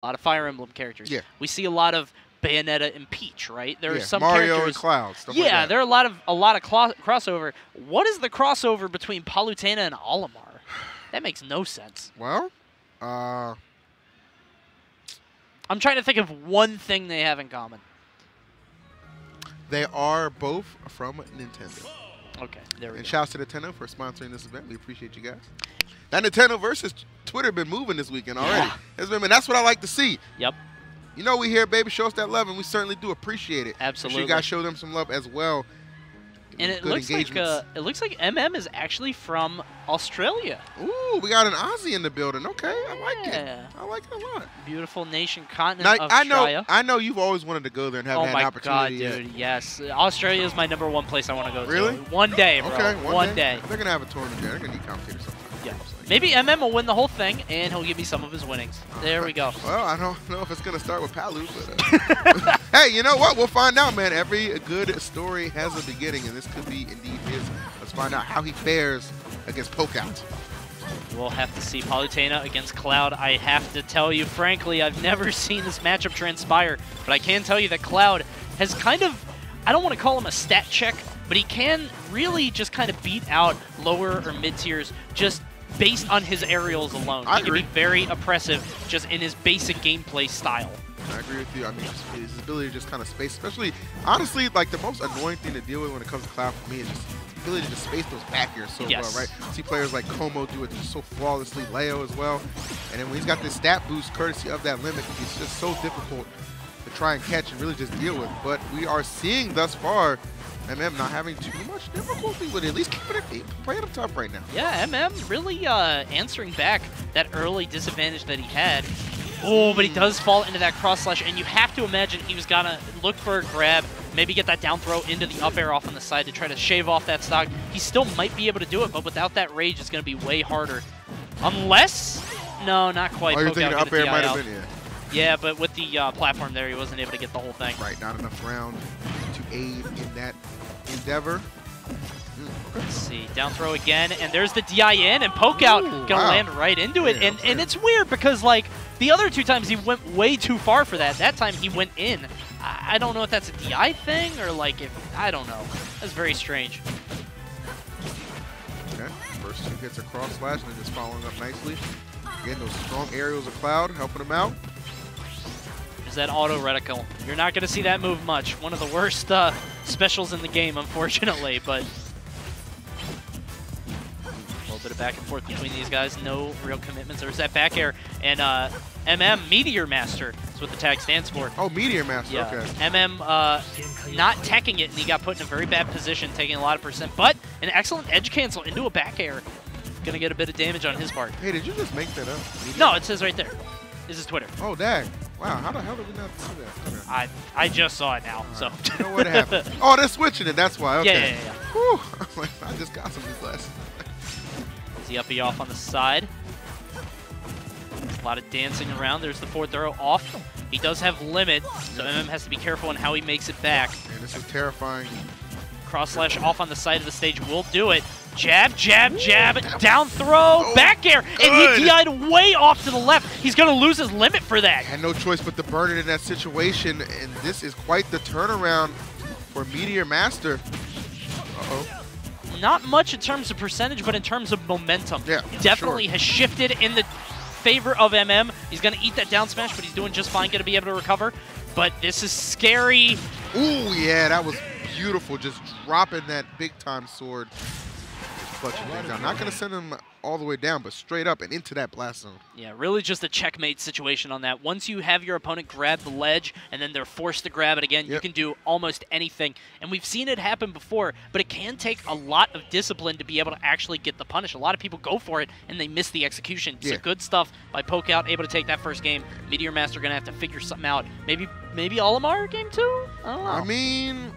a lot of Fire Emblem characters. Yeah. We see a lot of Bayonetta and Peach, right? There are some Mario characters, and Cloud. Stuff yeah, like that. there are a lot of crossover. What is the crossover between Palutena and Olimar? That makes no sense. Well, I'm trying to think of one thing they have in common. they are both from Nintendo. Okay, there we And go. shouts to Nintendo for sponsoring this event. We appreciate you guys. That Nintendo versus Twitter been moving this weekend already. Yeah. It's been, that's what I like to see. Yep. You know, we here, baby. Show us that love, and we certainly do appreciate it. Absolutely. Make sure you guys show them some love as well. And it Good looks like MM is actually from Australia. Ooh, we got an Aussie in the building. Okay, I like it. Yeah. I like it a lot. Beautiful nation, continent Now, of Australia. I know you've always wanted to go there and haven't Oh had my an god, opportunity yet. dude, yes. Australia is my #1 place I want to go Really? to. One day, bro. Okay, one day. They're gonna have a tournament there. They're gonna need commentators sometime. Yeah. Maybe MM will win the whole thing, and he'll give me some of his winnings. There we go. Well, I don't know if it's going to start with Palu, but hey, you know what? We'll find out, man. Every good story has a beginning, and this could be indeed his. Let's find out how he fares against Pokeout. We'll have to see Palutena against Cloud. I have to tell you, frankly, I've never seen this matchup transpire, but I can tell you that Cloud has kind of, I don't want to call him a stat check, but he can really just kind of beat out lower or mid tiers just based on his aerials alone. I He can be agree. very oppressive just in his basic gameplay style. I agree with you. I mean, his ability to just kind of space, especially, honestly, like the most annoying thing to deal with when it comes to Cloud for me is just his ability to just space those back airs so Yes. well, right? See players like Como do it just so flawlessly, Leo as well. And then when he's got this stat boost courtesy of that limit, it's just so difficult to try and catch and really just deal with. But we are seeing thus far MM not having too much difficulty with it, at least keeping it, playing him tough right now. Yeah, MM really answering back that early disadvantage that he had. Oh, but he does fall into that cross slash, and you have to imagine he was gonna look for a grab, maybe get that down throw into the up air off on the side to try to shave off that stock. He still might be able to do it, but without that rage, it's gonna be way harder. Unless, no, not quite. Oh, you're Pokeout thinking get up a air DI might have out. been, yeah. Yeah, but with the platform there, he wasn't able to get the whole thing. Right, not enough round to aid in that endeavor. Let's see, down throw again, and there's the DI in, and Pokeout gonna land right into it. Yeah, and it's weird because, like, the other two times he went way too far for that. That time he went in. I don't know if that's a DI thing or, like, if, I don't know. That's very strange. Okay, first two hits are cross slash and then just following up nicely. Again, those strong aerials of Cloud helping him out. There's that auto reticle. You're not gonna see that move much. One of the worst specials in the game, unfortunately, but a little bit of back and forth between these guys. No real commitments. There's that back air, and MM, Meteor Master, is what the tag stands for. Oh, Meteor Master, Yeah. okay. MM not teching it, and he got put in a very bad position, taking a lot of percent, but an excellent edge cancel into a back air. Gonna get a bit of damage on his part. Hey, did you just make that up? No, it says right there. This is Twitter. Oh, dang. Wow, how the hell did we not see that? Okay. I just saw it now, so. You know what happened? Oh, they're switching it, that's why. Okay. Yeah. Whew. I'm like, I just got some new glasses. Is the uppy off on the side? A lot of dancing around. There's the forward throw off. He does have limit, so MM has to be careful on how he makes it back. And this is terrifying. Cross slash off on the side of the stage will do it. Jab, jab, jab, down throw, back air, and he DI'd way off to the left. He's going to lose his limit for that. Had no choice but to burn it in that situation, and this is quite the turnaround for Meteor Master. Uh-oh. Not much in terms of percentage, but in terms of momentum. Yeah, Definitely has shifted in the favor of MM. He's going to eat that down smash, but he's doing just fine, going to be able to recover. But this is scary. Ooh, yeah, that was beautiful. Just dropping that big-time sword. Clutching things down. Not going to send him all the way down, but straight up and into that blast zone. Yeah, really just a checkmate situation on that. Once you have your opponent grab the ledge and then they're forced to grab it again, you can do almost anything. And we've seen it happen before, but it can take a lot of discipline to be able to actually get the punish. A lot of people go for it and they miss the execution. So good stuff by Pokeout, able to take that first game. Meteor Master going to have to figure something out. Maybe Olimar game 2? I don't know. I mean,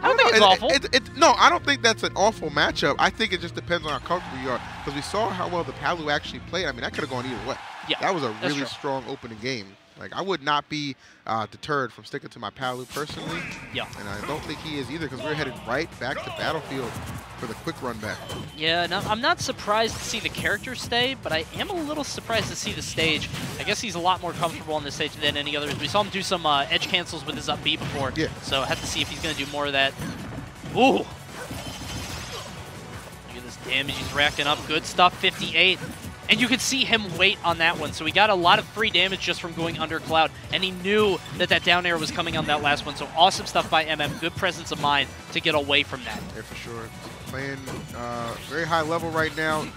I don't think it's awful. No, I don't think that's an awful matchup. I think it just depends on how comfortable you are. Because we saw how well the Palu actually played. I mean, that could have gone either way. Yeah, that was a really true. strong opening game. Like, I would not be deterred from sticking to my Palu personally. Yeah. And I don't think he is either, because we're headed right back to Battlefield for the quick run back. Yeah, no, I'm not surprised to see the character stay, but I am a little surprised to see the stage. I guess he's a lot more comfortable on this stage than any others. We saw him do some edge cancels with his up B before, so I have to see if he's going to do more of that. Ooh! Look at this damage he's racking up. Good stuff, 58. And you could see him wait on that one, so he got a lot of free damage just from going under Cloud, and he knew that that down air was coming on that last one, so awesome stuff by MM, good presence of mind to get away from that. Yeah, for sure. Playing very high level right now.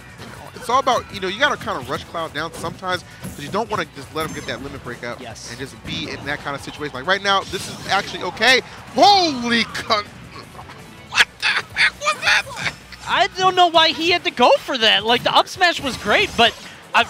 It's all about, you know, you got to kind of rush Cloud down sometimes, but you don't want to just let him get that limit break out and just be in that kind of situation. Like right now, this is actually okay. Holy cunt. What the heck was that? I don't know why he had to go for that. Like, the up smash was great, but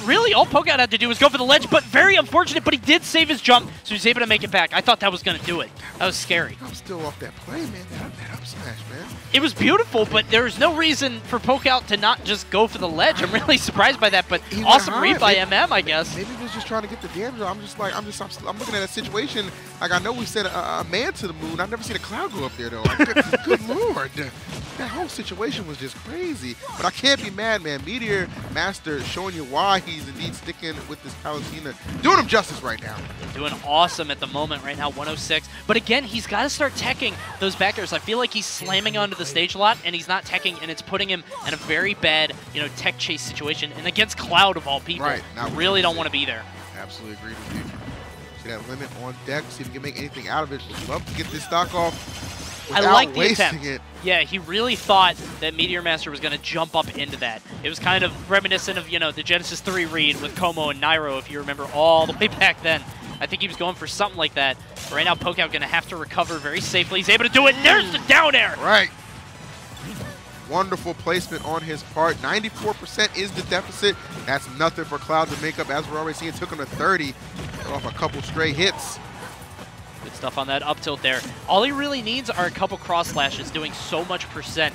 really all Pokeout had to do was go for the ledge, but very unfortunate, but he did save his jump, so he's able to make it back. I thought that was going to do it. That was scary. I'm still off that play, man. That up smash, man. It was beautiful, but there was no reason for Pokeout to not just go for the ledge. I'm really surprised by that, but awesome read by MM, I guess. Maybe he was just trying to get the damage. I'm looking at a situation, like I know we said a man to the moon. I've never seen a Cloud go up there, though. Like, good lord. That whole situation was just crazy. But I can't be mad, man. Meteor Master showing you why he's indeed sticking with this Palutena. Doing him justice right now. Doing awesome at the moment right now, 106. But again, he's got to start teching those back airs. I feel like he's slamming onto the stage a lot, and he's not teching, and it's putting him in a very bad, you know, tech chase situation. And against Cloud of all people, you really don't want to be there. Absolutely agree with you. See that limit on deck, see if he can make anything out of it. Love to get this stock off. I like the attempt. Yeah, he really thought that Meteor Master was going to jump up into that. It was kind of reminiscent of, you know, the Genesis 3 read with Como and Nairo, if you remember, all the way back then. I think he was going for something like that. But right now, Pokeout going to have to recover very safely. He's able to do it. There's the down air. Right. Wonderful placement on his part. 94% is the deficit. That's nothing for Cloud to make up. As we're already seeing, it took him to 30 off a couple stray hits. Good stuff on that up tilt there. All he really needs are a couple cross slashes, doing so much percent.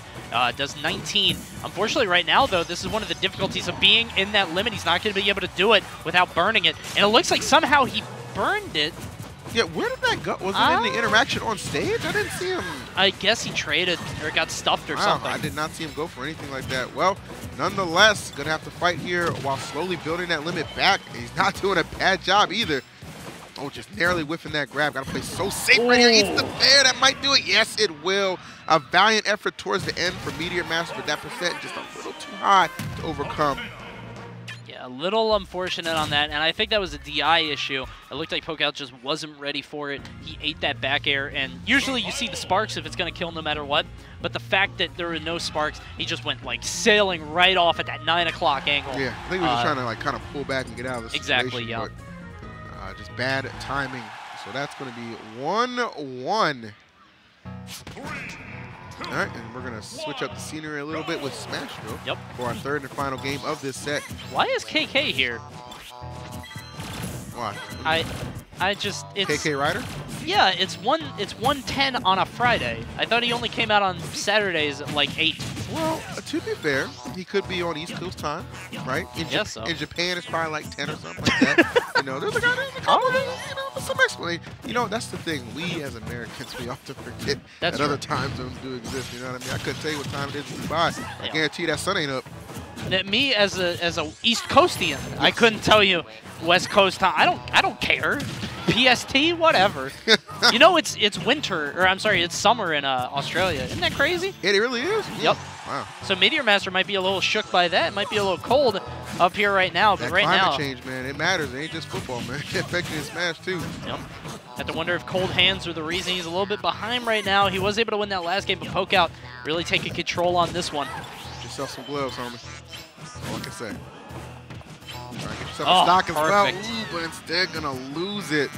Does 19. Unfortunately, right now, though, this is one of the difficulties of being in that limit. He's not going to be able to do it without burning it. And it looks like somehow he burned it. Yeah, where did that go? Was it in the interaction on stage? I didn't see him. I guess he traded or got stuffed or something. I did not see him go for anything like that. Well, nonetheless, going to have to fight here while slowly building that limit back. He's not doing a bad job either. Oh, just narrowly whiffing that grab. Got to play so safe right here. Eats the fair. That might do it. Yes, it will. A valiant effort towards the end for Meteor Master, but that percent just a little too high to overcome. Yeah, a little unfortunate on that, and I think that was a DI issue. It looked like Pokeout just wasn't ready for it. He ate that back air, and usually you see the sparks if it's going to kill no matter what, but the fact that there were no sparks, he just went like sailing right off at that 9 o'clock angle. Yeah, I think he was just trying to like kind of pull back and get out of the situation. Exactly, yeah. But, just bad timing. So that's going to be 1-1. All right, and we're going to switch up the scenery a little bit with Smashville for our third and final game of this set. Why is KK here? Why? It's KK Ryder? Yeah, it's 1:10 on a Friday. I thought he only came out on Saturdays at like 8. Well, to be fair, he could be on East Coast time, right? In Japan, it's probably like 10 or something like that. You know, there's a couple of, you know, some explanation. You know, that's the thing. We as Americans, we often forget that other time zones do exist. You know what I mean? I couldn't tell you what time it is in Dubai. I guarantee that sun ain't up. Me as a East Coastian, I couldn't tell you West Coast time. I don't care. PST, whatever. You know, it's winter, or I'm sorry, it's summer in Australia. Isn't that crazy? It really is. Yep. Wow. So Meteor Master might be a little shook by that. It might be a little cold up here right now, but right now, climate change, man, it matters. It ain't just football, man. It affects his Smash too. Yep. Have to wonder if cold hands are the reason he's a little bit behind right now. He was able to win that last game, but Pokeout really taking control on this one. Get yourself some gloves, homie. That's all I can say. Try to get yourself a stock as well. Ooh, but instead gonna lose it.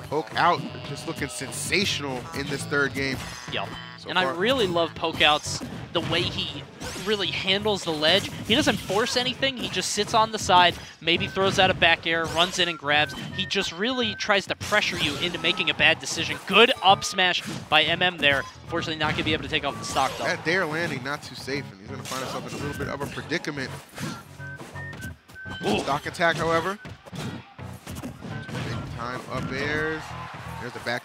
Pokeout just looking sensational in this third game. Yep. And I really love Pokeout's the way he really handles the ledge. He doesn't force anything. He just sits on the side, maybe throws out a back air, runs in and grabs. He just really tries to pressure you into making a bad decision. Good up smash by MM there. Unfortunately, not going to be able to take off the stock, though. That dare landing not too safe, and he's going to find himself in a little bit of a predicament. Stock attack, however. Big time up airs. There's the back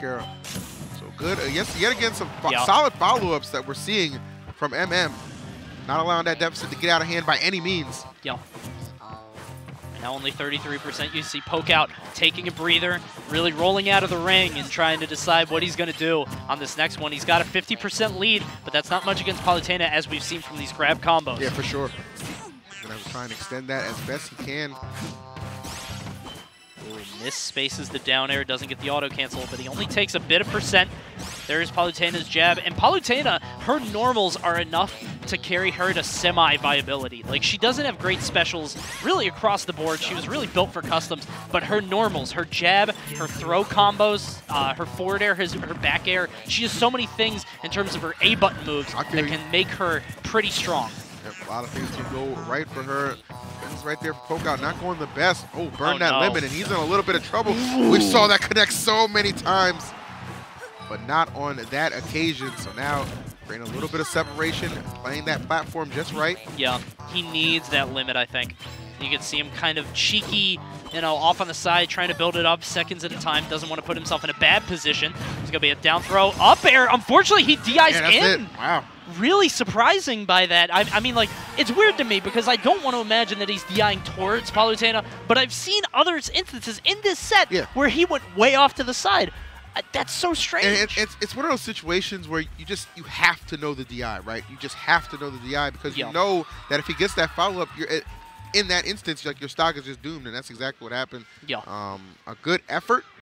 air. So good. Yes, yet again, some solid follow-ups that we're seeing from MM. Not allowing that deficit to get out of hand by any means. Yeah. Now only 33%. You see Pokeout taking a breather, really rolling out of the ring and trying to decide what he's going to do on this next one. He's got a 50% lead, but that's not much against Palutena, as we've seen from these grab combos. Yeah, for sure. He's going to try and extend that as best he can. Miss spaces the down air, doesn't get the auto cancel, but he only takes a bit of percent. There's Palutena's jab, and Palutena, her normals are enough to carry her to semi-viability. Like, she doesn't have great specials really across the board. She was really built for customs, but her normals, her jab, her throw combos, her forward air, her back air, she has so many things in terms of her A-button moves that can make her pretty strong. A lot of things can go right for her. Things right there for Pokeout, not going the best. Oh, burn that limit, and he's in a little bit of trouble. Ooh. We saw that connect so many times, but not on that occasion. So now, creating a little bit of separation, playing that platform just right. Yeah, he needs that limit, I think. You can see him kind of cheeky, you know, off on the side, trying to build it up seconds at a time. Doesn't want to put himself in a bad position. There's going to be a down throw, up air. Unfortunately, he DI's in. It. Wow. Really surprising by that. I mean, like, it's weird to me because I don't want to imagine that he's DIing towards Palutena, but I've seen other instances in this set where he went way off to the side. That's so strange. And it's one of those situations where you have to know the DI, right? You just have to know the DI because you know that if he gets that follow-up, in that instance, like, your stock is just doomed, and that's exactly what happened. Yeah. A good effort